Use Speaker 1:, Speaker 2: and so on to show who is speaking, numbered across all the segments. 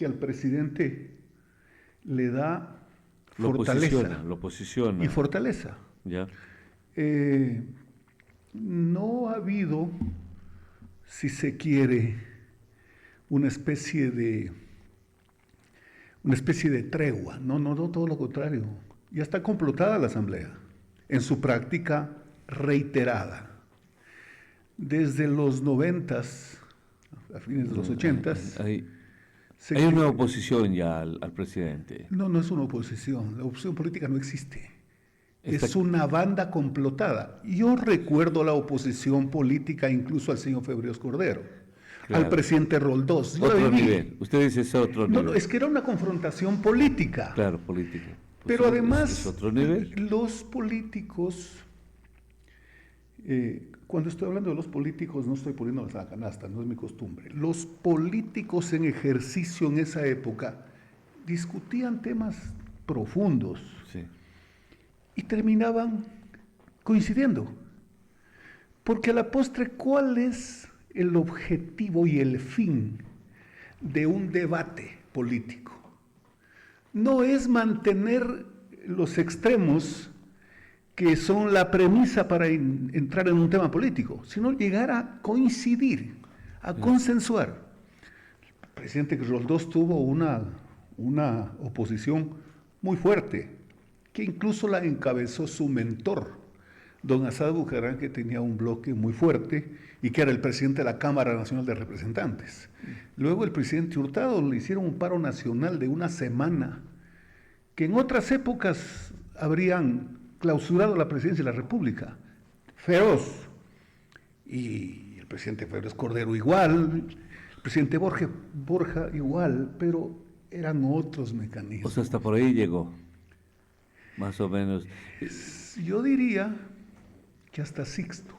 Speaker 1: que al presidente le da fortaleza.
Speaker 2: Lo posiciona.
Speaker 1: Y fortaleza.
Speaker 2: Ya.
Speaker 1: No ha habido, si se quiere, una especie de tregua. No, todo lo contrario. Ya está complotada la Asamblea, en su práctica reiterada. Desde los 90s, a fines de los 80s,
Speaker 2: Hay una nueva oposición ya al presidente.
Speaker 1: No es una oposición. La oposición política no existe. Es una banda complotada. Yo recuerdo la oposición política incluso al señor Febres Cordero, claro, al presidente Roldós.
Speaker 2: Otro nivel. Usted dice es otro nivel.
Speaker 1: No, es que era una confrontación política.
Speaker 2: Claro, política.
Speaker 1: Pues pero además,
Speaker 2: ¿es otro nivel?
Speaker 1: Los políticos, cuando estoy hablando de los políticos, no estoy poniéndolos a la canasta, no es mi costumbre. Los políticos en ejercicio en esa época discutían temas profundos.
Speaker 2: Sí.
Speaker 1: Y terminaban coincidiendo. Porque a la postre, ¿cuál es el objetivo y el fin de un debate político? No es mantener los extremos que son la premisa para entrar en un tema político, sino llegar a coincidir, a consensuar. El presidente Roldós tuvo una oposición muy fuerte, que incluso la encabezó su mentor, don Assad Bucaram, que tenía un bloque muy fuerte y que era el presidente de la Cámara Nacional de Representantes. Luego el presidente Hurtado le hicieron un paro nacional de una semana, que en otras épocas habrían clausurado la presidencia de la República. Feroz. Y el presidente Febres Cordero igual, el presidente Borja igual, pero eran otros mecanismos.
Speaker 2: O sea, hasta por ahí llegó. Más o menos.
Speaker 1: Yo diría que hasta Sixto.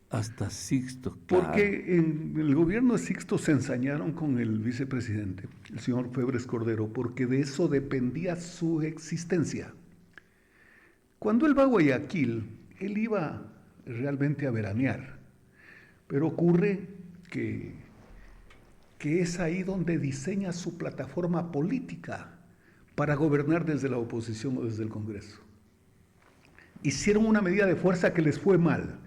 Speaker 2: Hasta Sixto, claro.
Speaker 1: Porque en el gobierno de Sixto se ensañaron con el vicepresidente, el señor Febres Cordero, porque de eso dependía su existencia. Cuando él va a Guayaquil, él iba realmente a veranear, pero ocurre que es ahí donde diseña su plataforma política para gobernar desde la oposición o desde el Congreso. Hicieron una medida de fuerza que les fue mal.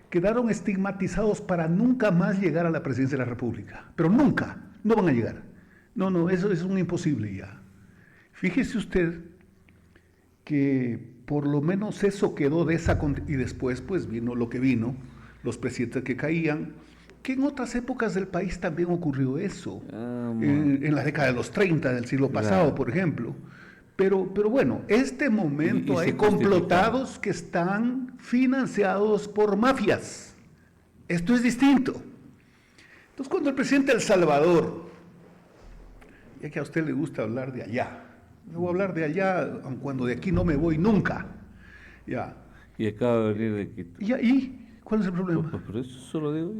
Speaker 1: Quedaron estigmatizados para nunca más llegar a la presidencia de la República. Pero nunca, no van a llegar. No, eso es un imposible ya. Fíjese usted que por lo menos eso quedó de esa... Y después pues vino lo que vino, los presidentes que caían, que en otras épocas del país también ocurrió eso, en la década de los 30 del siglo pasado, por ejemplo. Pero bueno, este momento hay complotados que están financiados por mafias. Esto es distinto. Entonces, cuando el presidente de El Salvador, ya que a usted le gusta hablar de allá, yo voy a hablar de allá, aun cuando de aquí no me voy nunca. Ya.
Speaker 2: Y acaba de venir de Quito.
Speaker 1: ¿Y cuál es el problema?
Speaker 2: Pero eso solo digo.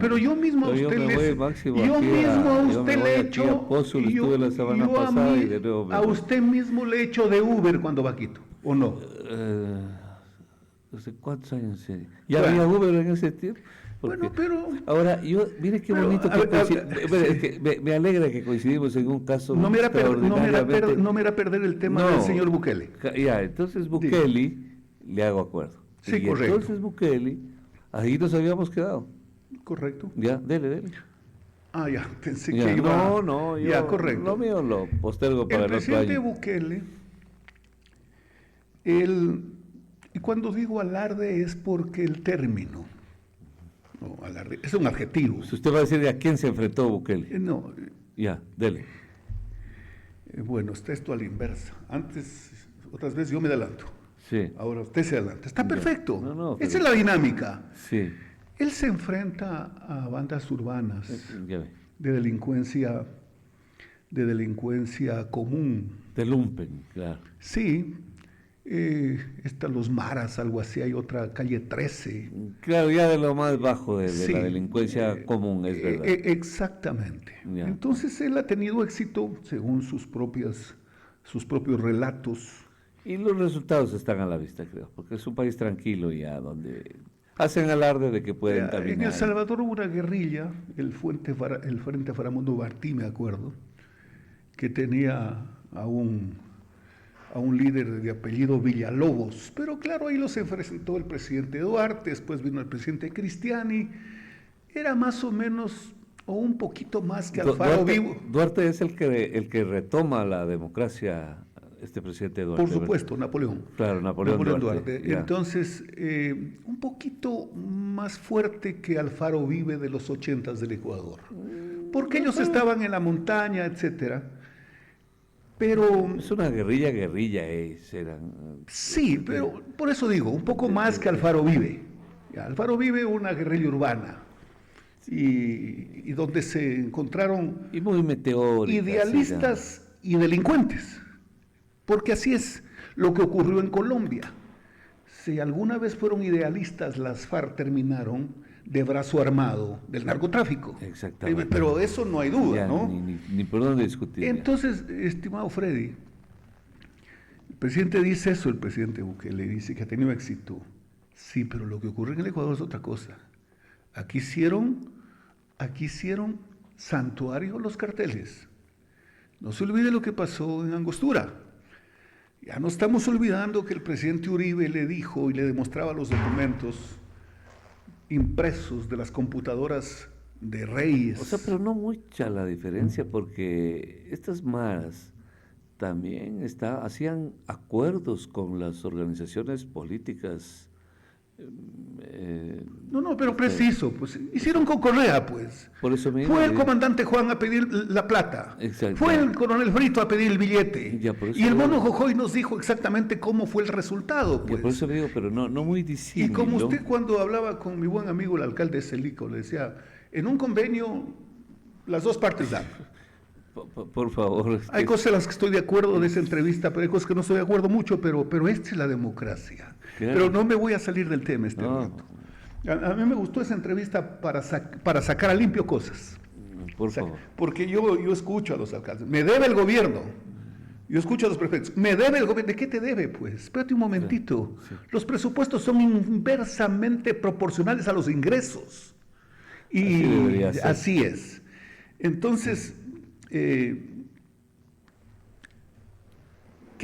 Speaker 1: Pero yo mismo a usted le echo, a usted mismo le echo de Uber cuando va a Quito, ¿o no?
Speaker 2: No sé cuántos años. ¿Ya había Uber en ese tiempo?
Speaker 1: Bueno, pero...
Speaker 2: Ahora, mire qué bonito que me alegra que coincidimos en un caso
Speaker 1: no me era perder el tema del señor Bukele.
Speaker 2: Ya, entonces Bukele, le hago acuerdo.
Speaker 1: Sí, correcto.
Speaker 2: Entonces Bukele, ahí nos habíamos quedado.
Speaker 1: Correcto.
Speaker 2: Ya, dele.
Speaker 1: Ah, ya, pensé que iba...
Speaker 2: No, yo...
Speaker 1: Ya, correcto.
Speaker 2: Lo mío lo postergo para el otro año.
Speaker 1: El presidente Bukele, y cuando digo alarde es porque el término... No, alarde, es un adjetivo.
Speaker 2: Usted va a decir a quién se enfrentó Bukele.
Speaker 1: No.
Speaker 2: Ya, dele.
Speaker 1: Bueno, está esto a la inversa. Antes, otras veces yo me adelanto.
Speaker 2: Sí.
Speaker 1: Ahora usted se adelanta. Está perfecto.
Speaker 2: No,
Speaker 1: esa es la dinámica.
Speaker 2: Sí.
Speaker 1: Él se enfrenta a bandas urbanas de delincuencia común.
Speaker 2: De lumpen, claro.
Speaker 1: Sí. Están los Maras, algo así, hay otra calle 13.
Speaker 2: Claro, ya de lo más bajo de la delincuencia común, es verdad.
Speaker 1: Exactamente. Ya. Entonces él ha tenido éxito según sus propios relatos.
Speaker 2: Y los resultados están a la vista, creo, porque es un país tranquilo ya, donde hacen alarde de que pueden caminar.
Speaker 1: En El Salvador hubo una guerrilla, el Frente Faramundo Martí, me acuerdo, que tenía a un líder de apellido Villalobos, pero claro, ahí los enfrentó el presidente Duarte, después vino el presidente Cristiani, era más o menos o un poquito más que Alfaro Vivo.
Speaker 2: Duarte es el que retoma la democracia, este presidente Duarte.
Speaker 1: Por supuesto, Napoleón.
Speaker 2: Claro, Napoleón Duarte.
Speaker 1: Entonces, un poquito más fuerte que Alfaro Vive de los 80s del Ecuador, porque ellos estaban en la montaña, etcétera. Pero
Speaker 2: es una guerrilla,
Speaker 1: sí, pero por eso digo, un poco más que Alfaro Vive. Alfaro Vive una guerrilla urbana y donde se encontraron
Speaker 2: y muy meteóricas,
Speaker 1: idealistas y delincuentes, porque así es lo que ocurrió en Colombia. Si alguna vez fueron idealistas, las FARC terminaron de brazo armado del narcotráfico.
Speaker 2: Exactamente.
Speaker 1: Pero eso no hay duda,
Speaker 2: ya,
Speaker 1: ¿no?
Speaker 2: Ni por dónde discutir.
Speaker 1: Entonces, estimado Freddy, el presidente dice eso, el presidente Bukele dice que ha tenido éxito. Sí, pero lo que ocurre en el Ecuador es otra cosa. Aquí hicieron santuario los carteles. No se olvide lo que pasó en Angostura. Ya no estamos olvidando que el presidente Uribe le dijo y le demostraba los documentos impresos de las computadoras de Reyes.
Speaker 2: O sea, pero no mucha la diferencia, porque estas maras también hacían acuerdos con las organizaciones políticas.
Speaker 1: No, pero preciso, pues hicieron con Correa, pues.
Speaker 2: Por eso mismo,
Speaker 1: fue el comandante Juan a pedir la plata.
Speaker 2: Exacto.
Speaker 1: Fue el coronel Brito a pedir el billete. Y el mono Jojoy nos dijo exactamente cómo fue el resultado, pues.
Speaker 2: Por eso digo, pero no muy disímil.
Speaker 1: Y como usted cuando hablaba con mi buen amigo el alcalde de Celico, le decía, en un convenio las dos partes dan.
Speaker 2: Por favor.
Speaker 1: Hay cosas en las que estoy de acuerdo de esa entrevista, pero hay cosas que no estoy de acuerdo mucho, pero esta es la democracia. Claro. Pero no me voy a salir del tema momento. A mí me gustó esa entrevista para sacar a limpio cosas.
Speaker 2: Por favor.
Speaker 1: Porque yo escucho a los alcaldes. Me debe el gobierno. Yo escucho a los prefectos. Me debe el gobierno. ¿De qué te debe, pues? Espérate un momentito. Sí. Los presupuestos son inversamente proporcionales a los ingresos. Y así es. Entonces, ¿qué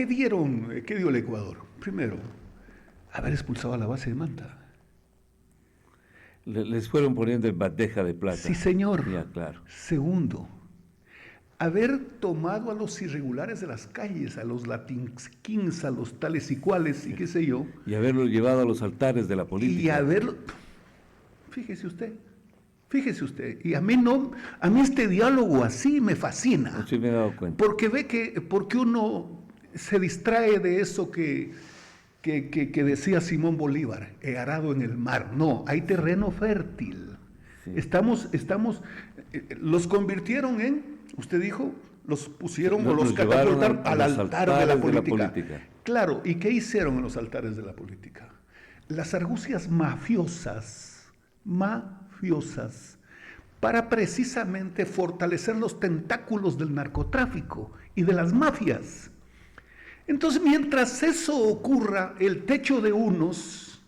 Speaker 1: dio el Ecuador? Primero, haber expulsado a la base de Manta.
Speaker 2: Les fueron poniendo en bandeja de plata.
Speaker 1: Sí, señor.
Speaker 2: Ya, claro.
Speaker 1: Segundo, haber tomado a los irregulares de las calles, a los Latinx Kings, a los tales y cuales, y qué sé yo.
Speaker 2: Y haberlo llevado a los altares de la política.
Speaker 1: Y haberlo... Fíjese usted, y a mí este diálogo así me fascina.
Speaker 2: Sí me he dado cuenta.
Speaker 1: Porque uno se distrae de eso que decía Simón Bolívar, he arado en el mar. No, hay terreno fértil. Sí. Los convirtieron usted dijo, los pusieron o los catapultaron al altar de la política. Claro, ¿y qué hicieron en los altares de la política? Las argucias mafiosas, para precisamente fortalecer los tentáculos del narcotráfico y de las mafias. Entonces, mientras eso ocurra, el techo de unos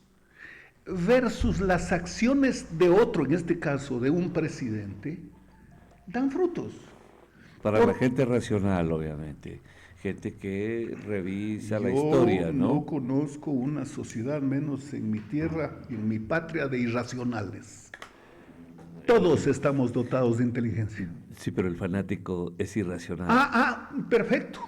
Speaker 1: versus las acciones de otro, en este caso de un presidente, dan frutos.
Speaker 2: Para la gente racional, obviamente. Gente que revisa la historia, ¿no?
Speaker 1: No conozco una sociedad, menos en mi tierra y en mi patria, de irracionales. Todos estamos dotados de inteligencia.
Speaker 2: Sí, pero el fanático es irracional.
Speaker 1: Perfecto.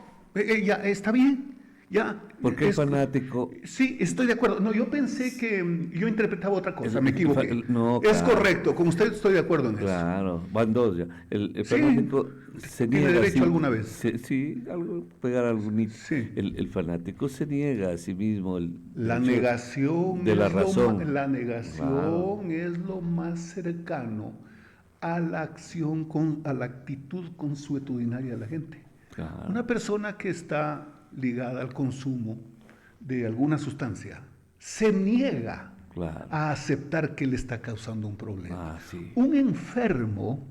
Speaker 1: Ya, está bien. Ya.
Speaker 2: ¿Por qué fanático?
Speaker 1: Sí, estoy de acuerdo. No, yo pensé que yo interpretaba otra cosa, me equivoqué.
Speaker 2: No,
Speaker 1: es correcto, con usted estoy de acuerdo en eso.
Speaker 2: Claro, van dos ya. El fanático se niega.
Speaker 1: ¿Tiene derecho alguna vez?
Speaker 2: Pegar algún.
Speaker 1: Sí.
Speaker 2: El fanático se niega a sí mismo.
Speaker 1: La negación
Speaker 2: de la razón.
Speaker 1: La negación es lo más cercano a la acción, a la actitud consuetudinaria de la gente.
Speaker 2: Claro.
Speaker 1: Una persona que está ligada al consumo de alguna sustancia se niega a aceptar que le está causando un problema.
Speaker 2: Sí.
Speaker 1: Un enfermo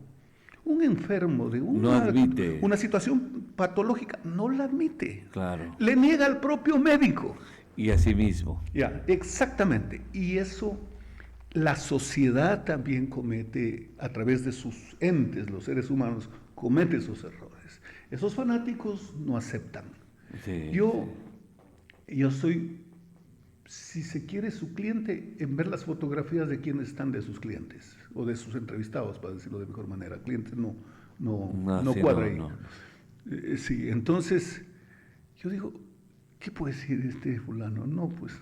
Speaker 1: de una situación patológica no la admite.
Speaker 2: Claro.
Speaker 1: Le niega al propio médico.
Speaker 2: Y a sí mismo.
Speaker 1: Ya, exactamente. Y eso la sociedad también comete, a través de sus entes, los seres humanos, comete esos errores. Esos fanáticos no aceptan.
Speaker 2: Sí,
Speaker 1: Yo soy, si se quiere, su cliente en ver las fotografías de quienes están de sus clientes o de sus entrevistados, para decirlo de mejor manera. Clientes no
Speaker 2: sí,
Speaker 1: cuadra
Speaker 2: no,
Speaker 1: ahí.
Speaker 2: no.
Speaker 1: Sí, entonces yo digo, ¿qué puede decir este fulano? No, pues,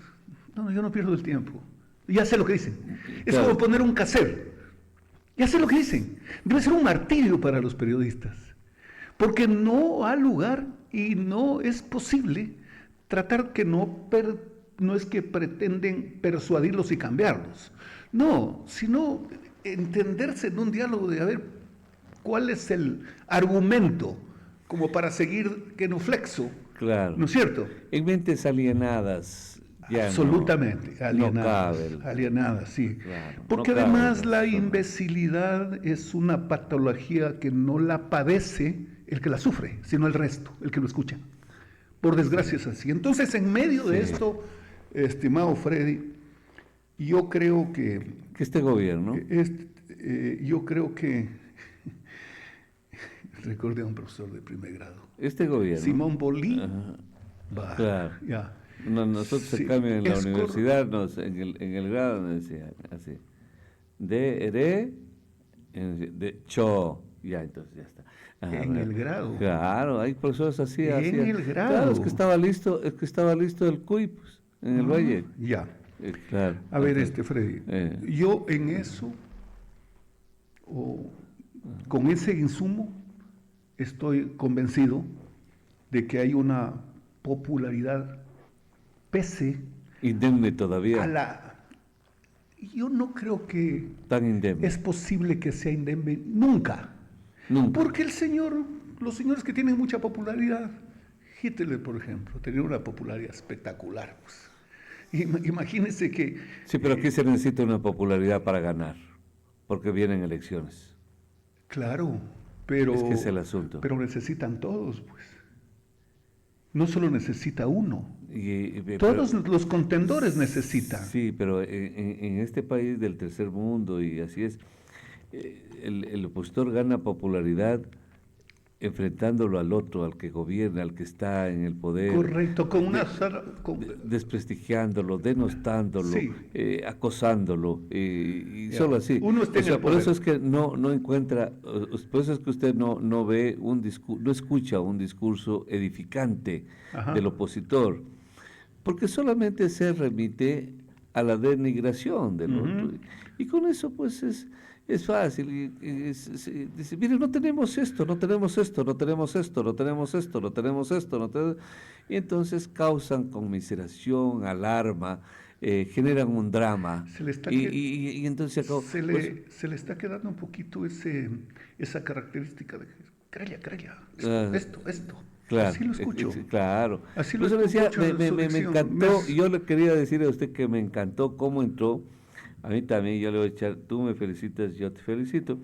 Speaker 1: no, yo no pierdo el tiempo. Ya sé lo que dicen. Es
Speaker 2: Claro.
Speaker 1: como poner un cassette. Ya sé lo que dicen. Debe ser un martirio para los periodistas. Porque no ha lugar y no es posible tratar que no es que pretenden persuadirlos y cambiarlos. No, sino entenderse en un diálogo de a ver cuál es el argumento como para seguir genuflexo,
Speaker 2: Claro.
Speaker 1: ¿no es cierto?
Speaker 2: En mentes alienadas ya
Speaker 1: Absolutamente,
Speaker 2: no
Speaker 1: alienadas,
Speaker 2: cabe.
Speaker 1: alienadas, sí.
Speaker 2: Claro, no
Speaker 1: Porque
Speaker 2: cabe el
Speaker 1: además la
Speaker 2: razonamiento.
Speaker 1: imbecilidad es una patología que no la padece el que la sufre, sino el resto, el que lo escucha. Por desgracia es así. Entonces, en medio de
Speaker 2: Sí.
Speaker 1: esto, estimado Freddy, yo creo que,
Speaker 2: Que este gobierno,
Speaker 1: yo creo que, recordé a un profesor de primer grado,
Speaker 2: este gobierno,
Speaker 1: Simón Bolí,
Speaker 2: ajá,
Speaker 1: va,
Speaker 2: claro.
Speaker 1: ya,
Speaker 2: Nosotros en
Speaker 1: sí,
Speaker 2: cambio en la
Speaker 1: es
Speaker 2: universidad, en el grado nos decían así, de cho, ya, entonces ya está. Ajá,
Speaker 1: en el grado.
Speaker 2: claro, hay profesores así,
Speaker 1: En el
Speaker 2: claro,
Speaker 1: grado.
Speaker 2: es que estaba listo el CUI, pues, en el
Speaker 1: Ah,
Speaker 2: Valle.
Speaker 1: ya.
Speaker 2: Claro,
Speaker 1: A ver, Freddy,
Speaker 2: eh,
Speaker 1: yo en eso, o con ese insumo, estoy convencido de que hay una popularidad pese
Speaker 2: indemne
Speaker 1: a
Speaker 2: todavía,
Speaker 1: la... Yo no creo que
Speaker 2: tan indemne,
Speaker 1: es posible que sea indemne nunca.
Speaker 2: nunca.
Speaker 1: Porque los señores que tienen mucha popularidad, Hitler, por ejemplo, tenía una popularidad espectacular. Pues. Imagínense que,
Speaker 2: Sí, pero aquí se necesita una popularidad para ganar, porque vienen elecciones.
Speaker 1: claro,
Speaker 2: Es que es el asunto.
Speaker 1: pero necesitan todos, pues. No solo necesita uno.
Speaker 2: Pero,
Speaker 1: Todos los contendores necesitan.
Speaker 2: sí, pero en este país del tercer mundo, y así es, el opositor gana popularidad enfrentándolo al otro, al que gobierna, al que está en el poder,
Speaker 1: Correcto, con una...
Speaker 2: desprestigiándolo, denostándolo,
Speaker 1: Sí,
Speaker 2: acosándolo, y
Speaker 1: ya.
Speaker 2: solo así.
Speaker 1: Uno está
Speaker 2: O
Speaker 1: en el
Speaker 2: sea, por
Speaker 1: poder.
Speaker 2: eso es que no encuentra, por eso es que usted no ve no escucha un discurso edificante
Speaker 1: Ajá.
Speaker 2: del opositor, porque solamente se remite a la denigración del otro.
Speaker 1: Ujú.
Speaker 2: Y con eso, pues, es fácil. Dice, mire, no tenemos esto, no tenemos esto, no tenemos esto, no tenemos esto, no tenemos esto, no tenemos... Y entonces causan conmiseración, alarma, generan un drama.
Speaker 1: Se le está,
Speaker 2: Y entonces se acabó. Pues,
Speaker 1: se le está quedando un poquito esa característica de crella,
Speaker 2: ah,
Speaker 1: esto.
Speaker 2: claro,
Speaker 1: Así lo escucho.
Speaker 2: claro.
Speaker 1: Así
Speaker 2: Por
Speaker 1: lo
Speaker 2: eso le decía,
Speaker 1: escucho en su
Speaker 2: me
Speaker 1: dicción.
Speaker 2: encantó, y yo le quería decir a usted que me encantó cómo entró. A mí también, yo le voy a echar, tú me felicitas, yo te felicito.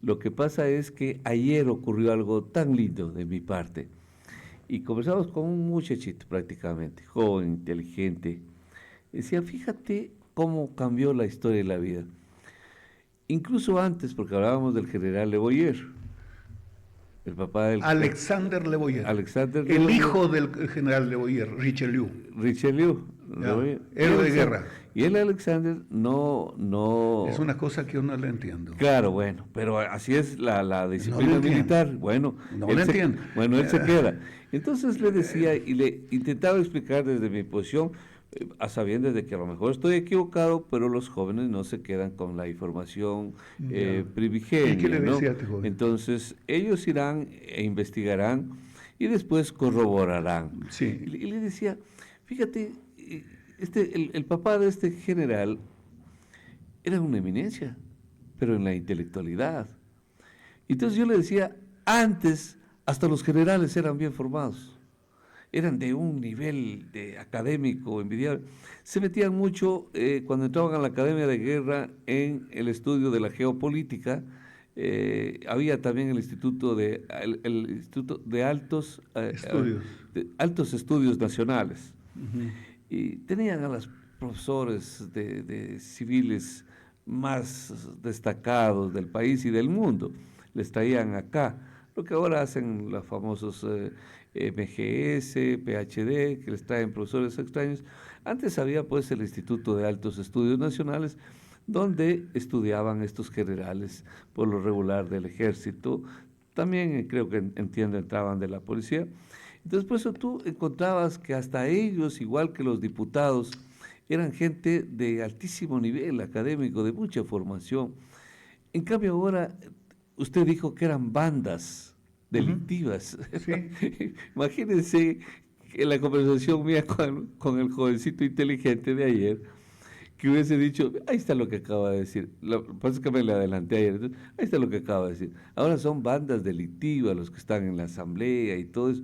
Speaker 2: Lo que pasa es que ayer ocurrió algo tan lindo de mi parte. Y conversamos con un muchachito prácticamente, joven, inteligente. Decía, fíjate cómo cambió la historia de la vida. Incluso antes, porque hablábamos del general Le Boyer, el papá del
Speaker 1: Alexander Le Boyer,
Speaker 2: Alexander Le
Speaker 1: el
Speaker 2: Boyer,
Speaker 1: hijo del general Le Boyer, Richelieu,
Speaker 2: Richelieu, Le
Speaker 1: ya,
Speaker 2: Boyer.
Speaker 1: héroe de guerra.
Speaker 2: Y el Alexander
Speaker 1: Es una cosa que yo no le entiendo.
Speaker 2: Claro, bueno, pero así es la
Speaker 1: No le
Speaker 2: disciplina
Speaker 1: entiendo.
Speaker 2: militar. Bueno,
Speaker 1: No le entiendo.
Speaker 2: bueno, él se queda. Entonces le decía y le intentaba explicar desde mi posición, a sabiendas de que a lo mejor estoy equivocado, pero los jóvenes no se quedan con la información
Speaker 1: Ya. ¿Y qué
Speaker 2: primigenia,
Speaker 1: le
Speaker 2: ¿no?
Speaker 1: decía a este joven?
Speaker 2: Entonces ellos irán e investigarán y después corroborarán.
Speaker 1: Sí.
Speaker 2: Y le decía, fíjate, el papá de este general era una eminencia, pero en la intelectualidad. Entonces yo le decía, antes hasta los generales eran bien formados, eran de un nivel de académico envidiable. Se metían mucho cuando entraban a la Academia de Guerra en el estudio de la geopolítica. Había también el Instituto de
Speaker 1: Estudios.
Speaker 2: Altos Estudios Nacionales.
Speaker 1: Ujú.
Speaker 2: Y tenían a los profesores de civiles más destacados del país y del mundo. Les traían acá lo que ahora hacen los famosos MGS, PhD, que les traen profesores extraños. Antes había pues el Instituto de Altos Estudios Nacionales, donde estudiaban estos generales por lo regular del ejército, también creo que entiendo entraban de la policía. Entonces por eso tú encontrabas que hasta ellos, igual que los diputados, eran gente de altísimo nivel académico, de mucha formación. En cambio ahora, usted dijo que eran bandas delictivas.
Speaker 1: Sí.
Speaker 2: Imagínense en la conversación mía con el jovencito inteligente de ayer, que hubiese dicho, ahí está lo que acaba de decir. Lo que pasa es que me le adelanté ayer, entonces, ahí está lo que acaba de decir. Ahora son bandas delictivas los que están en la asamblea y todo eso,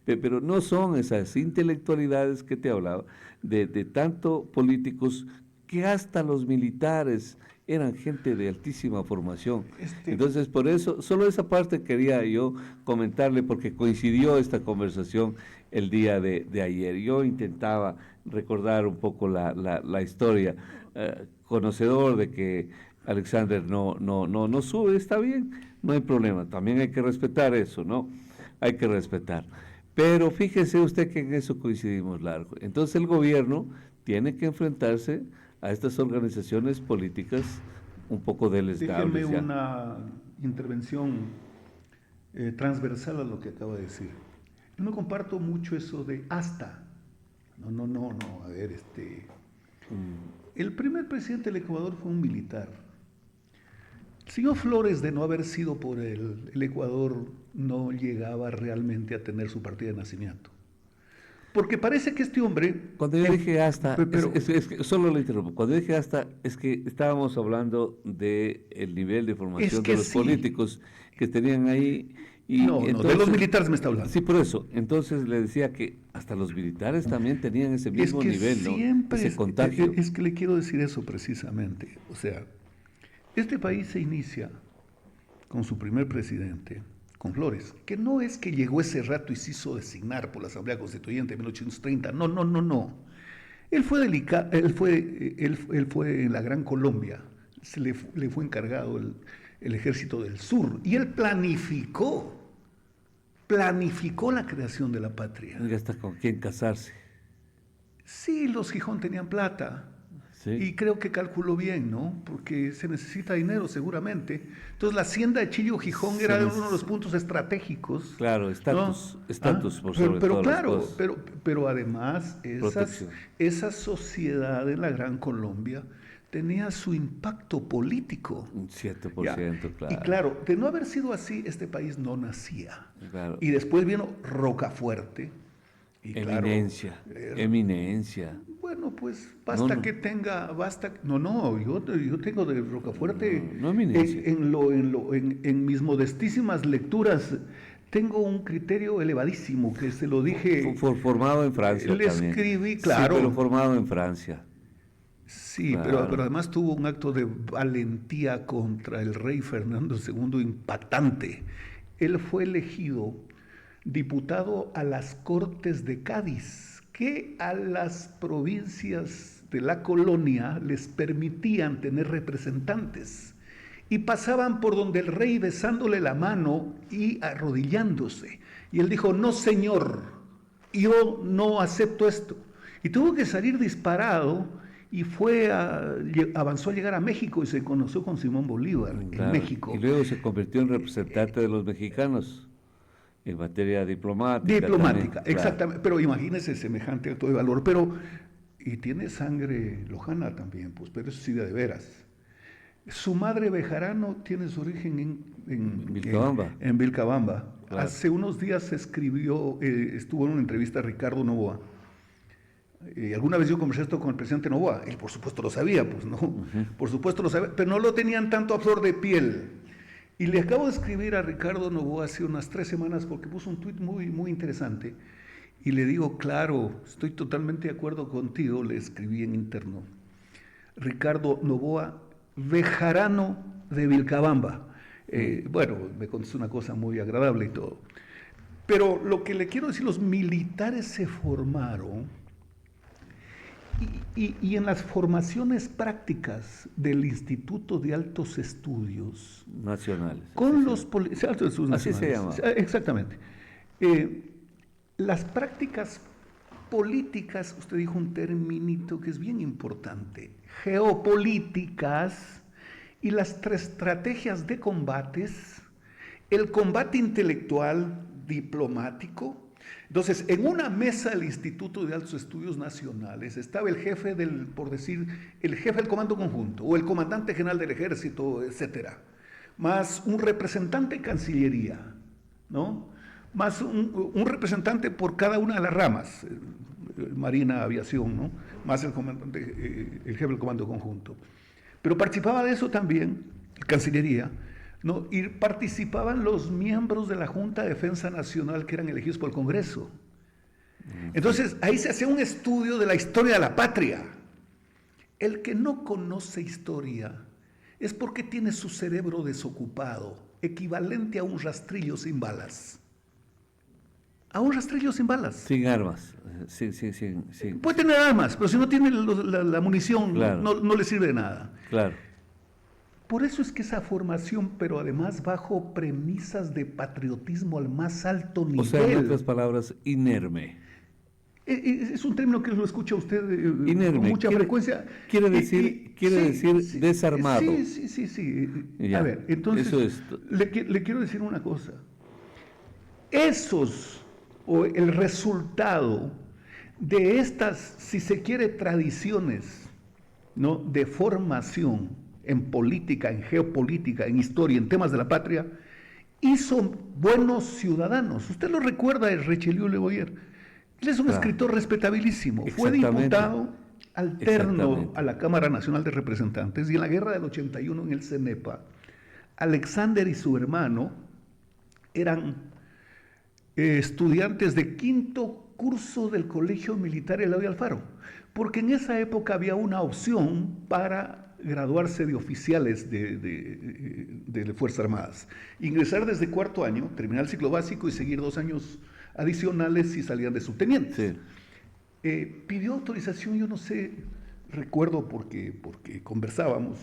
Speaker 2: pero no son esas intelectualidades que te hablaba, de tanto políticos que hasta los militares eran gente de altísima formación. Entonces, por eso, solo esa parte quería yo comentarle, porque coincidió esta conversación el día de ayer. Yo intentaba recordar un poco la historia, conocedor de que Alexander no sube, está bien, no hay problema, también hay que respetar eso, ¿no? Hay que respetar. Pero fíjese usted que en eso coincidimos largo. Entonces el gobierno tiene que enfrentarse a estas organizaciones políticas un poco
Speaker 1: Déjeme
Speaker 2: deleznables.
Speaker 1: una intervención transversal a lo que acaba de decir. Yo no comparto mucho eso de hasta. No, a ver, el primer presidente del Ecuador fue un militar. El señor Flores, de no haber sido por él, el Ecuador no llegaba realmente a tener su partida de nacimiento. Porque parece que este hombre...
Speaker 2: Cuando yo dije hasta,
Speaker 1: pero,
Speaker 2: es que solo lo interrumpo, cuando dije hasta, es que estábamos hablando del nivel de formación de los políticos que tenían ahí. Y
Speaker 1: no,
Speaker 2: entonces,
Speaker 1: de los militares me está hablando.
Speaker 2: Sí, por eso. Entonces le decía que hasta los militares también tenían ese mismo nivel, ¿no? Ese contagio.
Speaker 1: Es que le quiero decir eso precisamente. O sea, este país se inicia con su primer presidente, con Flores, que no es que llegó ese rato y se hizo designar por la Asamblea Constituyente de 1830, no. Él fue en la Gran Colombia, le fue encargado el Ejército del Sur, y él planificó la creación de la patria.
Speaker 2: Y hasta con quién casarse.
Speaker 1: Sí, los Gijón tenían plata.
Speaker 2: Sí.
Speaker 1: Y creo que calculó bien, ¿no? Porque se necesita dinero seguramente. Entonces la hacienda de Chillo Gijón era uno de los puntos estratégicos.
Speaker 2: Claro, estatus por sobre
Speaker 1: pero
Speaker 2: todas
Speaker 1: claro,
Speaker 2: las cosas.
Speaker 1: pero además esa sociedad en la Gran Colombia tenía su impacto político.
Speaker 2: Un 7%,
Speaker 1: Ya.
Speaker 2: claro.
Speaker 1: Y claro, de no haber sido así, este país no nacía.
Speaker 2: Claro.
Speaker 1: Y después vino Rocafuerte. Y
Speaker 2: Eminencia, eminencia.
Speaker 1: Bueno, pues basta que tenga, yo tengo de Rocafuerte
Speaker 2: eminencia.
Speaker 1: en mis modestísimas lecturas tengo un criterio elevadísimo que se lo dije.
Speaker 2: Formado en Francia
Speaker 1: le
Speaker 2: también.
Speaker 1: Escribí, claro.
Speaker 2: Sí, pero formado en Francia.
Speaker 1: Sí, claro. pero además tuvo un acto de valentía contra el rey Fernando II impactante. Él fue elegido diputado a las Cortes de Cádiz, que a las provincias de la colonia les permitían tener representantes, y pasaban por donde el rey besándole la mano y arrodillándose. Y él dijo, no señor, yo no acepto esto. Y tuvo que salir disparado y avanzó a llegar a México y se conoció con Simón Bolívar en México.
Speaker 2: Y luego se convirtió en representante de los mexicanos. En materia diplomática.
Speaker 1: Diplomática,
Speaker 2: también,
Speaker 1: exactamente. Claro. Pero imagínese semejante acto de valor. Y tiene sangre lojana también, pues, pero eso sí de veras. Su madre Bejarano tiene su origen en
Speaker 2: Vilcabamba.
Speaker 1: En Vilcabamba.
Speaker 2: Claro.
Speaker 1: Hace unos días estuvo en una entrevista Ricardo Noboa. Alguna vez yo conversé esto con el presidente Noboa. Él, por supuesto, lo sabía, pues, ¿no? Por supuesto lo sabía, pero no lo tenían tanto a flor de piel. Y le acabo de escribir a Ricardo Noboa hace unas 3 semanas porque puso un tuit muy, muy interesante. Y le digo, claro, estoy totalmente de acuerdo contigo, le escribí en interno. Ricardo Noboa, Bejarano de Vilcabamba. Bueno, me contestó una cosa muy agradable y todo. Pero lo que le quiero decir, los militares se formaron Y en las formaciones prácticas del Instituto de Altos Estudios
Speaker 2: Nacionales.
Speaker 1: con los altos estudios
Speaker 2: Así se
Speaker 1: nacionales,
Speaker 2: llama.
Speaker 1: exactamente, las prácticas políticas, usted dijo un terminito que es bien importante, geopolíticas y las tres estrategias de combates, el combate intelectual, diplomático. Entonces, en una mesa del Instituto de Altos Estudios Nacionales estaba el jefe del, por decir, el jefe del Comando Conjunto o el comandante general del Ejército, etcétera, más un representante de Cancillería, ¿no? Más un representante por cada una de las ramas, Marina, Aviación, ¿no? Más el comandante, el jefe del Comando Conjunto. Pero participaba de eso también, Cancillería, ¿no? Y participaban los miembros de la Junta de Defensa Nacional que eran elegidos por el Congreso. Entonces, ahí se hacía un estudio de la historia de la patria. El que no conoce historia es porque tiene su cerebro desocupado, equivalente a un rastrillo sin balas. A un rastrillo sin balas.
Speaker 2: Sin armas. Sí.
Speaker 1: Puede tener armas, pero si no tiene la munición,
Speaker 2: claro.
Speaker 1: no le sirve de nada.
Speaker 2: Claro.
Speaker 1: Por eso es que esa formación, pero además bajo premisas de patriotismo al más alto nivel.
Speaker 2: O sea, en otras palabras, inerme.
Speaker 1: Es un término que lo escucha usted
Speaker 2: inerme.
Speaker 1: con mucha frecuencia.
Speaker 2: Quiere decir desarmado.
Speaker 1: Sí.
Speaker 2: Ya,
Speaker 1: a ver, entonces,
Speaker 2: eso es.
Speaker 1: le quiero decir una cosa. O el resultado de estas, si se quiere, tradiciones, ¿no?, de formación en política, en geopolítica, en historia, en temas de la patria, hizo buenos ciudadanos. Usted lo recuerda de Richelieu Le Boyer. Él es un escritor respetabilísimo. Fue diputado alterno a la Cámara Nacional de Representantes y en la guerra del 81 en el CENEPA, Alexander y su hermano eran estudiantes de quinto curso del Colegio Militar Eloy Alfaro, porque en esa época había una opción para graduarse de oficiales de Fuerzas Armadas, ingresar desde cuarto año, terminar el ciclo básico y seguir 2 años adicionales si salían de subtenientes. Sí. Pidió autorización, yo no sé, recuerdo porque conversábamos,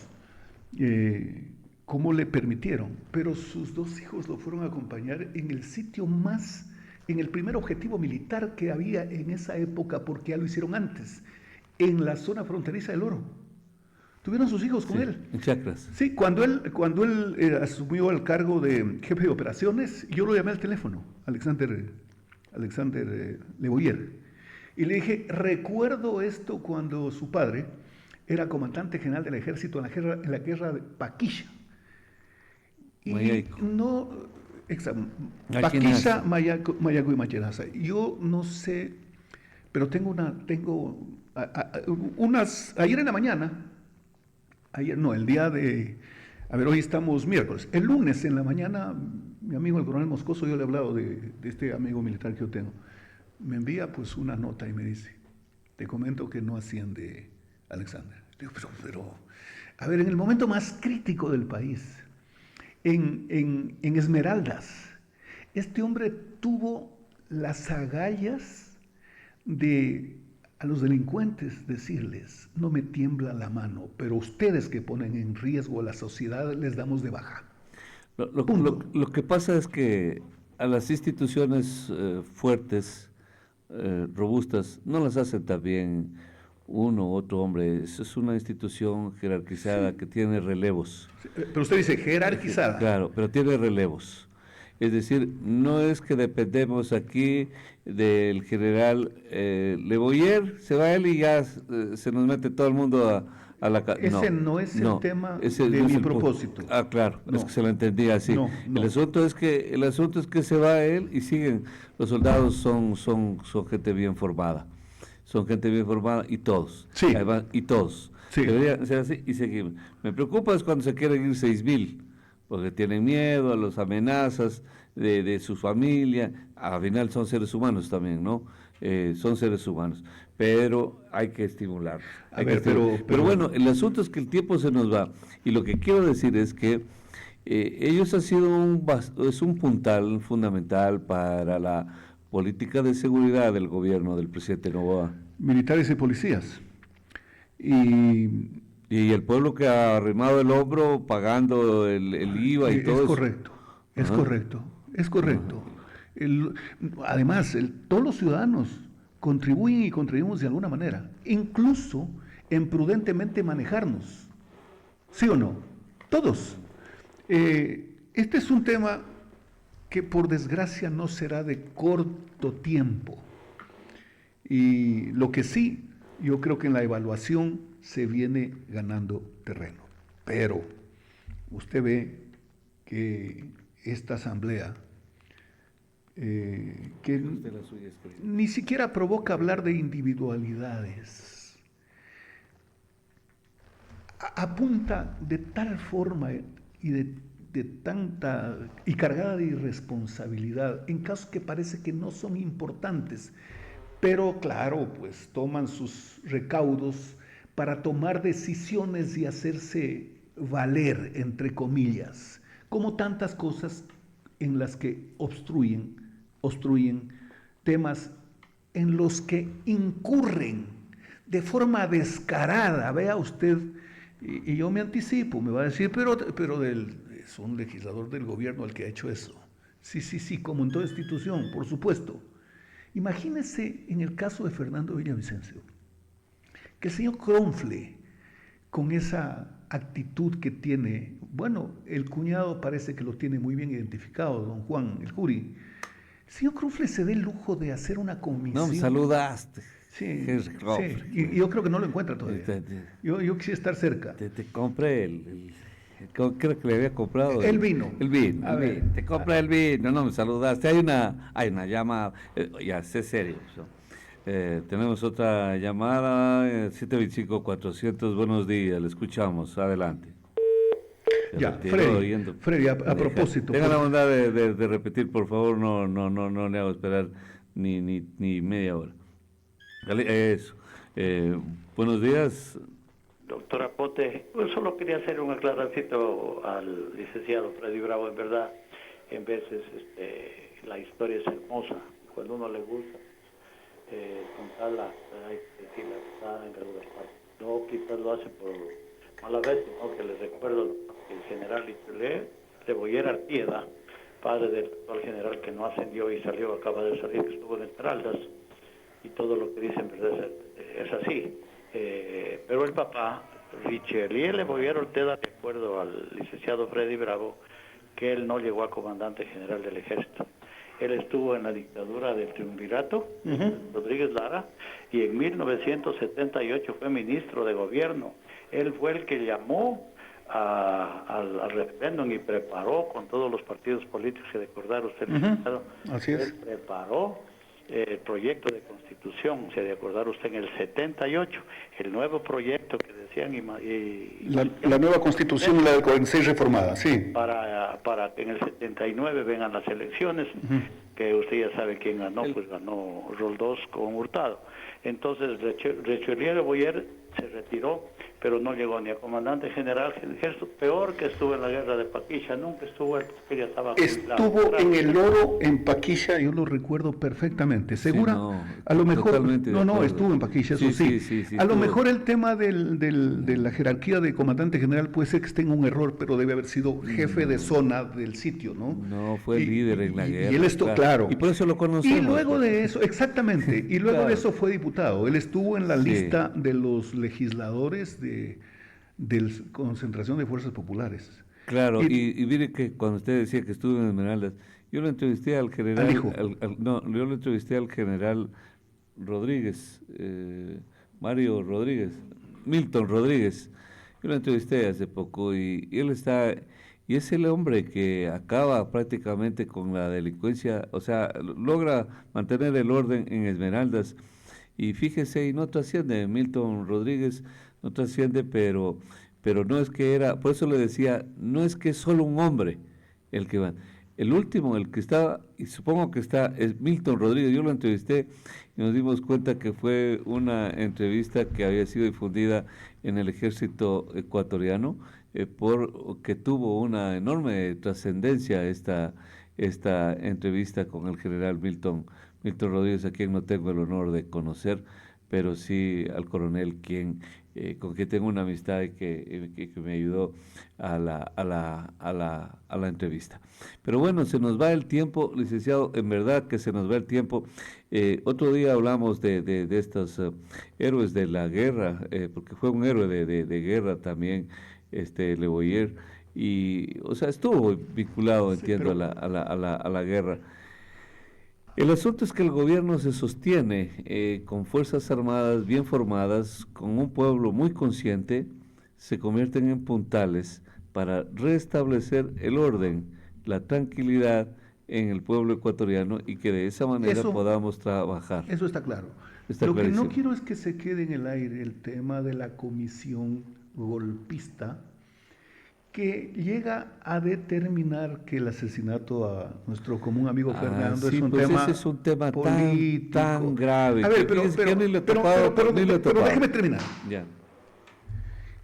Speaker 1: cómo le permitieron, pero sus 2 hijos lo fueron a acompañar en el sitio más, en el primer objetivo militar que había en esa época, porque ya lo hicieron antes, en la zona fronteriza del Oro. Tuvieron sus hijos con él.
Speaker 2: En Chacras.
Speaker 1: Sí, cuando él asumió el cargo de jefe de operaciones, yo lo llamé al teléfono, Alexander Le Boyer, y le dije, recuerdo esto cuando su padre era comandante general del ejército en la guerra de Paquisha. Y
Speaker 2: Mayaco.
Speaker 1: no, Paquisha, Mayaco y Macheraza. Yo no sé, pero tengo ayer en la mañana, el día de, hoy estamos miércoles, el lunes en la mañana, mi amigo el coronel Moscoso, yo le he hablado de este amigo militar que yo tengo, me envía pues una nota y me dice, te comento que no asciende Alexander. Digo, pero, a ver, en el momento más crítico del país, en Esmeraldas, este hombre tuvo las agallas de a los delincuentes decirles, no me tiembla la mano, pero ustedes que ponen en riesgo a la sociedad les damos de baja.
Speaker 2: Lo que pasa es que a las instituciones fuertes, robustas, no las hace también uno u otro hombre. Es una institución jerarquizada, sí, que tiene relevos.
Speaker 1: Pero usted dice jerarquizada.
Speaker 2: Claro, pero tiene relevos. Es decir, no es que dependemos aquí del general Le Boyer, se va él y ya se nos mete todo el mundo a la casa.
Speaker 1: Ese no es el tema de mi propósito.
Speaker 2: Claro, no. Es que se lo entendía así. No. El asunto es que se va él y siguen. Los soldados son gente bien formada. Son gente bien formada y todos.
Speaker 1: Sí.
Speaker 2: Y todos.
Speaker 1: Sí.
Speaker 2: Debería ser así y seguimos. Me preocupa es cuando se quieren ir 6,000. Porque tienen miedo a las amenazas de su familia. Al final son seres humanos también, ¿no? Son seres humanos. Pero hay que estimularlos. Pero bueno, el asunto es que el tiempo se nos va. Y lo que quiero decir es que ellos han sido un puntal fundamental para la política de seguridad del gobierno del presidente Noboa.
Speaker 1: Militares y policías. Y
Speaker 2: Y el pueblo que ha arrimado el hombro pagando el IVA y todo
Speaker 1: es
Speaker 2: eso.
Speaker 1: correcto, es
Speaker 2: Ajá.
Speaker 1: correcto, es
Speaker 2: Ajá.
Speaker 1: correcto. El- Además, todos los ciudadanos contribuyen y contribuimos de alguna manera, incluso en prudentemente manejarnos. ¿Sí o no? Todos. Este es un tema que por desgracia no será de corto tiempo. Y lo que sí, yo creo que en la evaluación se viene ganando terreno. Pero usted ve que esta asamblea, que
Speaker 2: Diga usted la suya, escrita.
Speaker 1: ni siquiera provoca hablar de individualidades, apunta de tal forma de tanta y cargada de irresponsabilidad en casos que parece que no son importantes, pero claro, pues toman sus recaudos para tomar decisiones y hacerse valer, entre comillas, como tantas cosas en las que obstruyen temas en los que incurren de forma descarada. Vea usted, y yo me anticipo, me va a decir, pero es un legislador del gobierno el que ha hecho eso. Sí, sí, sí, como en toda institución, por supuesto. Imagínese en el caso de Fernando Villavicencio, que el señor Cronfle, con esa actitud que tiene, bueno, el cuñado parece que lo tiene muy bien identificado, don Juan, el Juri, el señor Cronfle se dé el lujo de hacer una
Speaker 2: No, me
Speaker 1: comisión.
Speaker 2: saludaste.
Speaker 1: Sí,
Speaker 2: Henry
Speaker 1: sí,
Speaker 2: Crawford.
Speaker 1: y yo creo que no lo encuentra todavía.
Speaker 2: Te, te-
Speaker 1: Yo quisiera estar cerca.
Speaker 2: te compré creo que le había comprado
Speaker 1: El vino.
Speaker 2: el vino,
Speaker 1: A
Speaker 2: el
Speaker 1: ver,
Speaker 2: vino. Te compré el vino, no me saludaste. Hay una llamada, ya, sé serio. ¿No? Tenemos otra llamada, 725-400, buenos días, le escuchamos, adelante. Se
Speaker 1: ya,
Speaker 2: retiró yendo.
Speaker 1: Freddy, a propósito,
Speaker 2: Tenga la bondad de repetir, por favor, no le hago esperar ni media hora. Dale, eso. Eh, Buenos días.
Speaker 3: Doctora Pote, pues solo quería hacer un aclaramiento al licenciado Freddy Bravo. En verdad, en veces la historia es hermosa. Cuando uno le gusta contarla, hay que decir la verdad en algunas partes. No, quizás lo hace por mala vez, sino que les recuerdo que el general Leboyer Artieda, padre del actual general que no ascendió y salió, acaba de salir, que estuvo en Esmeraldas, y todo lo que dice en verdad es así. Pero el papá, Richelieu Leboyer Ortega, de acuerdo al licenciado Freddy Bravo, que él no llegó a comandante general del ejército. Él estuvo en la dictadura del triunvirato, Rodríguez Lara, y en 1978 fue ministro de gobierno. Él fue el que llamó al referéndum y preparó con todos los partidos políticos que recordar usted, licenciado,
Speaker 1: así es.
Speaker 3: él preparó el proyecto de constitución, se de acordar usted, en el 78, el nuevo proyecto que decían
Speaker 1: La nueva constitución, la del 46 reformada, sí.
Speaker 3: para que en el 79 vengan las elecciones, que usted ya sabe quién ganó, pues ganó Roldós con Hurtado. Entonces Richelieu Boyer se retiró, pero no llegó ni a comandante general del ejército, peor que estuvo en la guerra de Paquisha, nunca estuvo él, porque ya estaba
Speaker 1: Estuvo en el oro en Paquisha, yo lo recuerdo perfectamente. ¿Segura?
Speaker 2: Sí, no,
Speaker 1: a lo mejor,
Speaker 2: totalmente de
Speaker 1: no,
Speaker 2: acuerdo.
Speaker 1: estuvo en Paquisha, eso sí.
Speaker 2: Sí,
Speaker 1: A lo
Speaker 2: estuvo.
Speaker 1: mejor el tema de la jerarquía de comandante general puede ser que esté en un error, pero debe haber sido jefe de zona del sitio, ¿no?
Speaker 2: No, fue líder en la guerra.
Speaker 1: Y él estuvo, claro.
Speaker 2: Y por eso lo conocemos.
Speaker 1: Y luego de eso, exactamente, y luego
Speaker 2: Claro.
Speaker 1: de eso fue diputado. Él estuvo en la
Speaker 2: Sí.
Speaker 1: lista de los legisladores de Concentración de Fuerzas Populares.
Speaker 2: Claro, y mire que cuando usted decía que estuvo en Esmeraldas, yo lo entrevisté al general,
Speaker 1: Al hijo.
Speaker 2: no, yo lo entrevisté al general Rodríguez, Mario Rodríguez, Milton Rodríguez, yo lo entrevisté hace poco y él y es el hombre que acaba prácticamente con la delincuencia, o sea, logra mantener el orden en Esmeraldas y fíjese, y no trasciende, Milton Rodríguez no trasciende, pero no es que era, por eso le decía, no es que es solo un hombre el que va. El último, el que estaba, y supongo que está, es Milton Rodríguez. Yo lo entrevisté y nos dimos cuenta que fue una entrevista que había sido difundida en el ejército ecuatoriano, porque tuvo una enorme trascendencia esta entrevista con el general Milton Rodríguez, a quien no tengo el honor de conocer, pero sí al coronel con quien tengo una amistad y que me ayudó a la entrevista. Pero bueno, se nos va el tiempo, licenciado, en verdad que se nos va el tiempo. Otro día hablamos de estos héroes de la guerra, porque fue un héroe de guerra también, Le Boyer, y, o sea, estuvo vinculado, entiendo, a la guerra. El asunto es que el gobierno se sostiene con fuerzas armadas bien formadas, con un pueblo muy consciente, se convierten en puntales para restablecer el orden, la tranquilidad en el pueblo ecuatoriano y que de esa manera podamos trabajar.
Speaker 1: Eso está claro.
Speaker 2: Está
Speaker 1: Lo
Speaker 2: clarísimo.
Speaker 1: que no quiero es que se quede en el aire el tema de la comisión golpista que llega a determinar que el asesinato a nuestro común amigo Fernando
Speaker 2: sí,
Speaker 1: es un
Speaker 2: pues
Speaker 1: tema
Speaker 2: ese es un tema
Speaker 1: político.
Speaker 2: tan grave.
Speaker 1: A ver,
Speaker 2: pero
Speaker 1: déjeme terminar.
Speaker 2: Ya.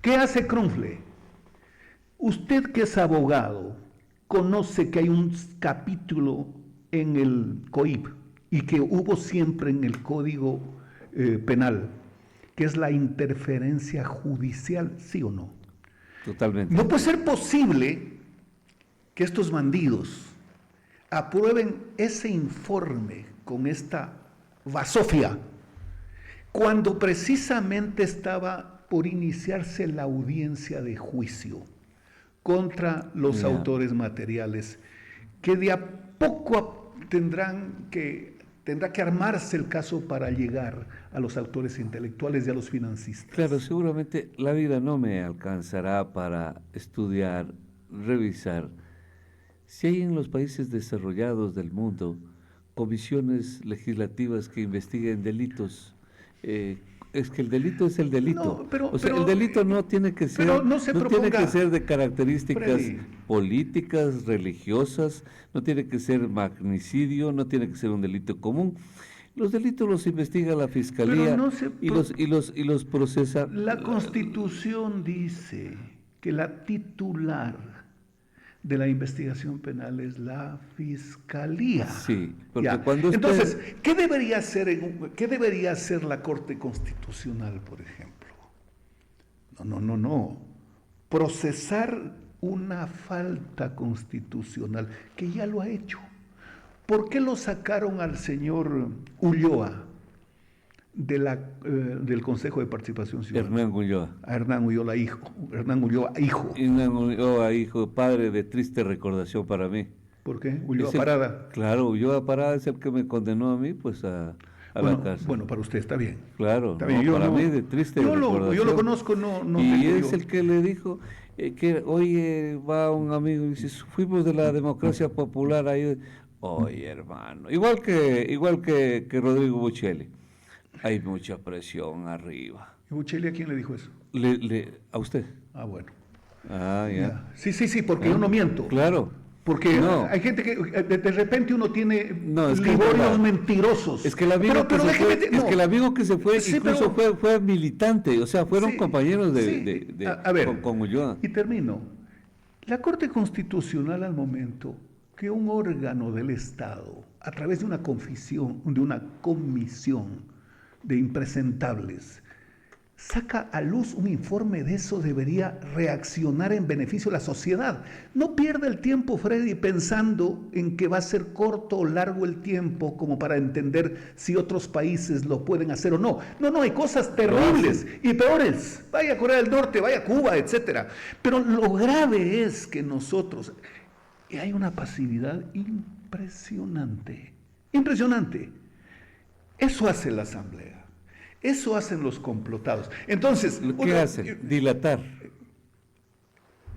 Speaker 1: ¿Qué hace Cronfle? Usted que es abogado, conoce que hay un capítulo en el COIP y que hubo siempre en el Código Penal, que es la interferencia judicial, ¿sí o no?
Speaker 2: Totalmente.
Speaker 1: No puede ser posible que estos bandidos aprueben ese informe con esta basofia cuando precisamente estaba por iniciarse la audiencia de juicio contra los autores materiales, que de a poco tendrá que armarse el caso para llegar a los autores intelectuales y a los financistas.
Speaker 2: Claro, seguramente la vida no me alcanzará para estudiar, revisar. Si hay en los países desarrollados del mundo comisiones legislativas que investiguen delitos, es que el delito es el delito.
Speaker 1: No,
Speaker 2: el delito no tiene que ser, tiene que ser de características
Speaker 1: Freddy,
Speaker 2: políticas, religiosas, no tiene que ser magnicidio, no tiene que ser un delito común. Los delitos los investiga la fiscalía y los procesa.
Speaker 1: La Constitución dice que la titular de la investigación penal es la fiscalía.
Speaker 2: Sí, porque cuando
Speaker 1: Entonces, ¿qué debería hacer la Corte Constitucional, por ejemplo? No. Procesar una falta constitucional, que ya lo ha hecho. ¿Por qué lo sacaron al señor Ulloa del Consejo de Participación Ciudadana?
Speaker 2: Hernán Ulloa.
Speaker 1: A Hernán Ulloa, hijo.
Speaker 2: Hernán Ulloa, hijo, padre de triste recordación para mí.
Speaker 1: ¿Por qué? Ulloa Parada.
Speaker 2: Claro, Ulloa Parada es el que me condenó a mí, pues, a la cárcel.
Speaker 1: Bueno, para usted está bien.
Speaker 2: Claro, está bien. Para mí de triste recordación.
Speaker 1: Yo lo conozco, no.
Speaker 2: Y es el que le dijo que hoy va un amigo y dice, fuimos de la democracia popular ahí. Oye, hermano, igual que Rodrigo Buccelli, hay mucha presión arriba.
Speaker 1: ¿Y Buccelli a quién le dijo eso?
Speaker 2: A usted.
Speaker 1: Ah, bueno.
Speaker 2: Ah, ya.
Speaker 1: Sí, porque yo no miento.
Speaker 2: Claro.
Speaker 1: Porque hay gente que de repente uno tiene liborios mentirosos.
Speaker 2: Es que el amigo que se fue, incluso fue militante, o sea, fueron compañeros con Ulloa.
Speaker 1: Y termino. La Corte Constitucional al momento que un órgano del Estado, a través de una comisión de impresentables, saca a luz un informe de eso, debería reaccionar en beneficio de la sociedad. No pierda el tiempo, Freddy, pensando en que va a ser corto o largo el tiempo como para entender si otros países lo pueden hacer o no. No, hay cosas terribles y peores. Vaya a Corea del Norte, vaya a Cuba, etcétera. Pero lo grave es que nosotros... Y hay una pasividad impresionante. Eso hace la Asamblea. Eso hacen los complotados. Entonces...
Speaker 2: ¿Qué hacen? Dilatar.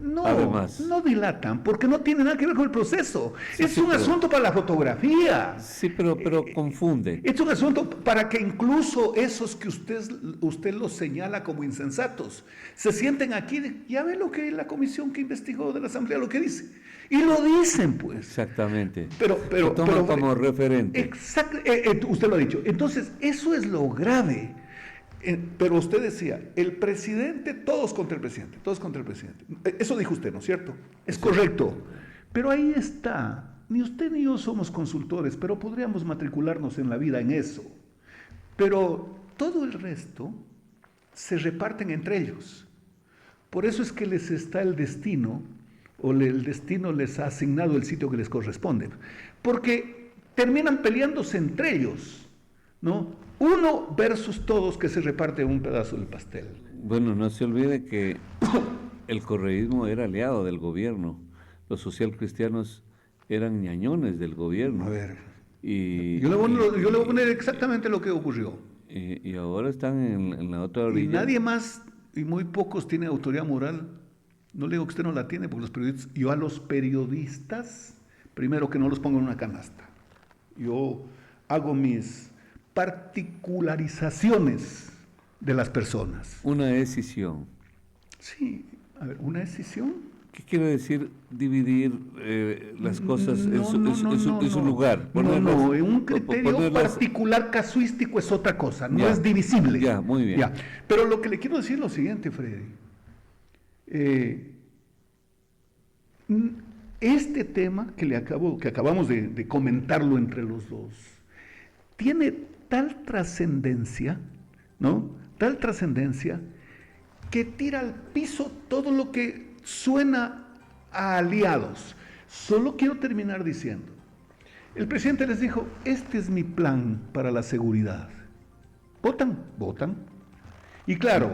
Speaker 1: No dilatan, porque no tiene nada que ver con el proceso. Es un asunto para la fotografía.
Speaker 2: Sí, pero confunde.
Speaker 1: Es un asunto para que incluso esos que usted los señala como insensatos, se sienten aquí, ya ve lo que la comisión que investigó de la Asamblea, lo que dice. Y lo dicen, pues.
Speaker 2: Exactamente.
Speaker 1: Pero
Speaker 2: toman como referente.
Speaker 1: Exacto, usted lo ha dicho. Entonces, eso es lo grave. Pero usted decía, el presidente, todos contra el presidente. Eso dijo usted, ¿no es cierto? Es correcto. Pero ahí está. Ni usted ni yo somos consultores, pero podríamos matricularnos en la vida en eso. Pero todo el resto se reparten entre ellos. Por eso es que les está el destino, o el destino les ha asignado el sitio que les corresponde. Porque terminan peleándose entre ellos, ¿no? Uno versus todos, que se reparte un pedazo del pastel.
Speaker 2: Bueno, no se olvide que el correísmo era aliado del gobierno. Los socialcristianos eran ñañones del gobierno.
Speaker 1: A ver,
Speaker 2: Y,
Speaker 1: yo le voy a poner exactamente lo que ocurrió.
Speaker 2: y ahora están en la otra
Speaker 1: Y
Speaker 2: orilla.
Speaker 1: nadie más, y muy pocos, tienen autoridad moral. No le digo que usted no la tiene, porque los periodistas, yo a los periodistas, primero que no los pongo en una canasta. Yo hago mis particularizaciones de las personas.
Speaker 2: Una decisión.
Speaker 1: Sí, a ver, una decisión.
Speaker 2: ¿Qué quiere decir dividir las cosas en su
Speaker 1: No.
Speaker 2: lugar?
Speaker 1: No, un
Speaker 2: po-
Speaker 1: criterio
Speaker 2: ponerlas-
Speaker 1: particular casuístico es otra cosa, no
Speaker 2: Ya.
Speaker 1: es divisible.
Speaker 2: Ya, muy bien.
Speaker 1: Ya. Pero lo que le quiero decir es lo siguiente, Freddy. Este tema que acabamos de comentarlo entre los dos, tiene tal trascendencia, ¿no? Tal trascendencia que tira al piso todo lo que suena a aliados. Solo quiero terminar diciendo, el presidente les dijo, este es mi plan para la seguridad. ¿Votan? Votan. Y claro,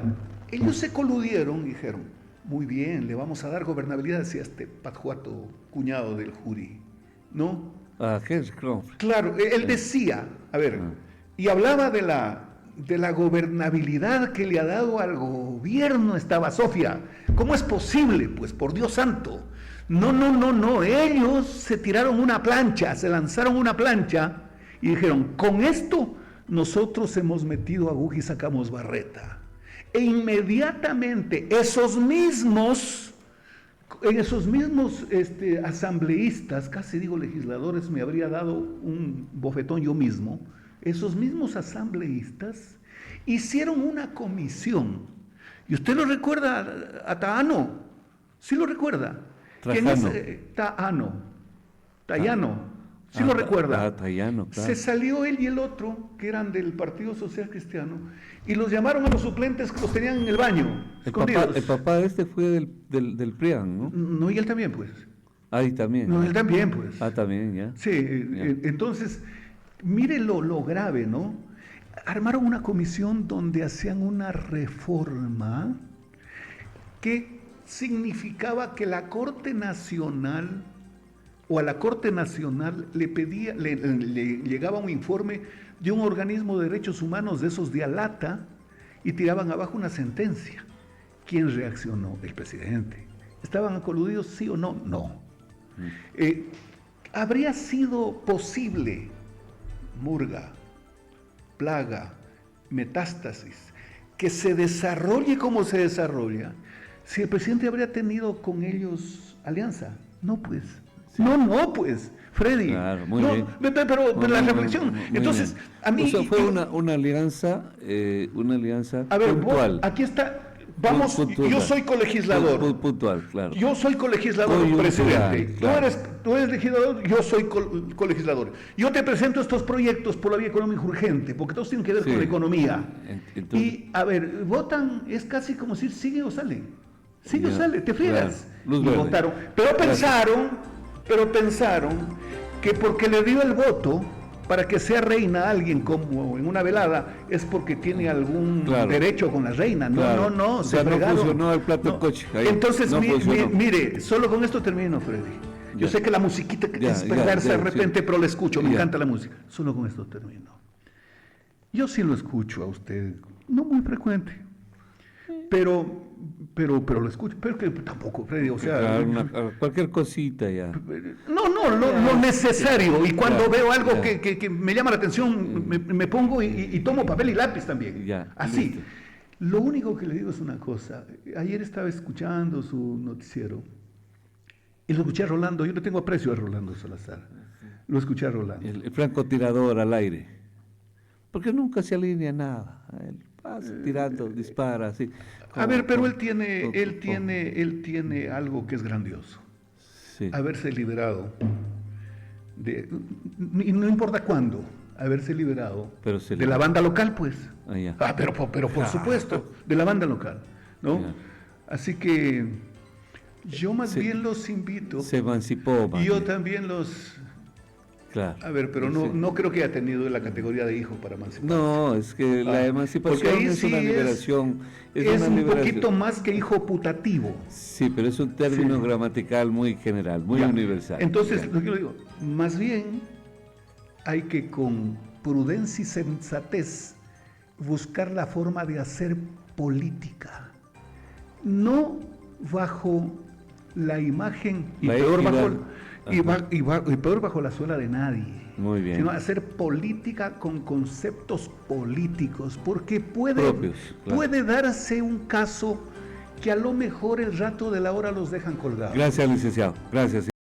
Speaker 1: ellos se coludieron y dijeron, muy bien, le vamos a dar gobernabilidad hacia este patjuato cuñado del jurí, ¿no?
Speaker 2: Ah, Henry Kronfeld.
Speaker 1: Claro, él decía, a ver, y hablaba de la gobernabilidad que le ha dado al gobierno esta basofia. ¿Cómo es posible? Pues por Dios santo. No, ellos se tiraron una plancha, se lanzaron una plancha y dijeron, con esto nosotros hemos metido aguja y sacamos barreta. E inmediatamente esos mismos asambleístas, casi digo legisladores, me habría dado un bofetón yo mismo, esos mismos asambleístas hicieron una comisión. Y usted lo recuerda a Taano, ¿sí lo recuerda?
Speaker 2: Trajano.
Speaker 1: Tayano, ¿sí lo recuerda?
Speaker 2: Tayano, claro.
Speaker 1: Se salió él y el otro, que eran del Partido Social Cristiano, y los llamaron a los suplentes que los tenían en el baño, escondidos.
Speaker 2: El papá de este fue del PRIAN, ¿no?
Speaker 1: No, y él también, pues.
Speaker 2: Ahí también.
Speaker 1: No, él también, pues.
Speaker 2: Ah, también, ya.
Speaker 1: Sí, entonces, mire lo grave, ¿no? Armaron una comisión donde hacían una reforma que significaba que la Corte Nacional, o a la Corte Nacional le llegaba un informe de un organismo de derechos humanos de esos de Alata y tiraban abajo una sentencia. ¿Quién reaccionó? El presidente. ¿Estaban coludidos, sí o no? No. ¿Habría sido posible, Murga, Plaga, Metástasis, que se desarrolle como se desarrolla si el presidente habría tenido con ellos alianza? No, pues. Sí. No, pues, Freddy.
Speaker 2: Claro, muy
Speaker 1: no,
Speaker 2: bien.
Speaker 1: Pero la reflexión. Entonces,
Speaker 2: bien.
Speaker 1: A mí.
Speaker 2: O sea, fue una alianza
Speaker 1: a ver,
Speaker 2: puntual.
Speaker 1: Aquí está. Vamos,
Speaker 2: puntual.
Speaker 1: Yo soy colegislador.
Speaker 2: Puntual, claro.
Speaker 1: Yo soy colegislador, presidente. Claro. Tú eres legislador, yo soy colegislador. Yo te presento estos proyectos por la vía económica urgente, porque todos tienen que ver con la economía. Entonces, y, a ver, votan, es casi como decir, sigue o sale. Sigue o sale, te friegas.
Speaker 2: Claro.
Speaker 1: Y votaron. Pero pensaron que porque le dio el voto para que sea reina alguien como en una velada, es porque tiene algún derecho con la reina. No,
Speaker 2: o sea, no funcionó el plato coche. Ahí
Speaker 1: entonces,
Speaker 2: no
Speaker 1: mire, solo con esto termino, Freddy. Yo sé que la musiquita es perversa de repente, pero la escucho, me encanta la música. Solo con esto termino. Yo sí lo escucho a usted, no muy frecuente, pero lo escucho, pero que tampoco, Freddy, o sea...
Speaker 2: cualquier cosita ya.
Speaker 1: Lo necesario, y cuando veo algo que me llama la atención, me pongo y tomo papel y lápiz también, así. Listo. Lo único que le digo es una cosa, ayer estaba escuchando su noticiero, y lo escuché a Rolando, yo le tengo aprecio a Rolando Salazar, lo escuché a Rolando.
Speaker 2: El francotirador al aire, porque nunca se alinea nada, él pasa tirando, dispara, así.
Speaker 1: A ver, pero él tiene algo que es grandioso. Sí. Haberse liberado y no importa cuándo, haberse liberado
Speaker 2: Pero se
Speaker 1: de la
Speaker 2: liberó.
Speaker 1: banda local, pues.
Speaker 2: Ah, ya.
Speaker 1: Pero por supuesto, de la banda local, ¿no?
Speaker 2: Ya.
Speaker 1: Así que yo más
Speaker 2: Se-
Speaker 1: bien los invito,
Speaker 2: Se emancipó. más
Speaker 1: y yo
Speaker 2: bien.
Speaker 1: también los...
Speaker 2: Claro.
Speaker 1: A ver, pero no,
Speaker 2: Sí.
Speaker 1: no creo que haya tenido la categoría de hijo para emancipar.
Speaker 2: No, es que la
Speaker 1: porque
Speaker 2: emancipación
Speaker 1: ahí
Speaker 2: es
Speaker 1: sí
Speaker 2: una liberación.
Speaker 1: Es
Speaker 2: una
Speaker 1: un
Speaker 2: liberación.
Speaker 1: poquito más que hijo putativo.
Speaker 2: Sí, pero es un término
Speaker 1: Sí.
Speaker 2: gramatical muy general, muy
Speaker 1: Ya.
Speaker 2: universal.
Speaker 1: Entonces,
Speaker 2: Ya.
Speaker 1: lo que yo digo, más bien hay que con prudencia y sensatez buscar la forma de hacer política. No bajo la imagen y
Speaker 2: La
Speaker 1: peor
Speaker 2: equidad.
Speaker 1: y peor bajo la suela de nadie.
Speaker 2: Muy bien.
Speaker 1: Sino hacer política con conceptos políticos, porque
Speaker 2: Propios, claro.
Speaker 1: puede darse un caso que a lo mejor el rato de la hora los dejan colgados.
Speaker 2: Gracias, licenciado. Gracias.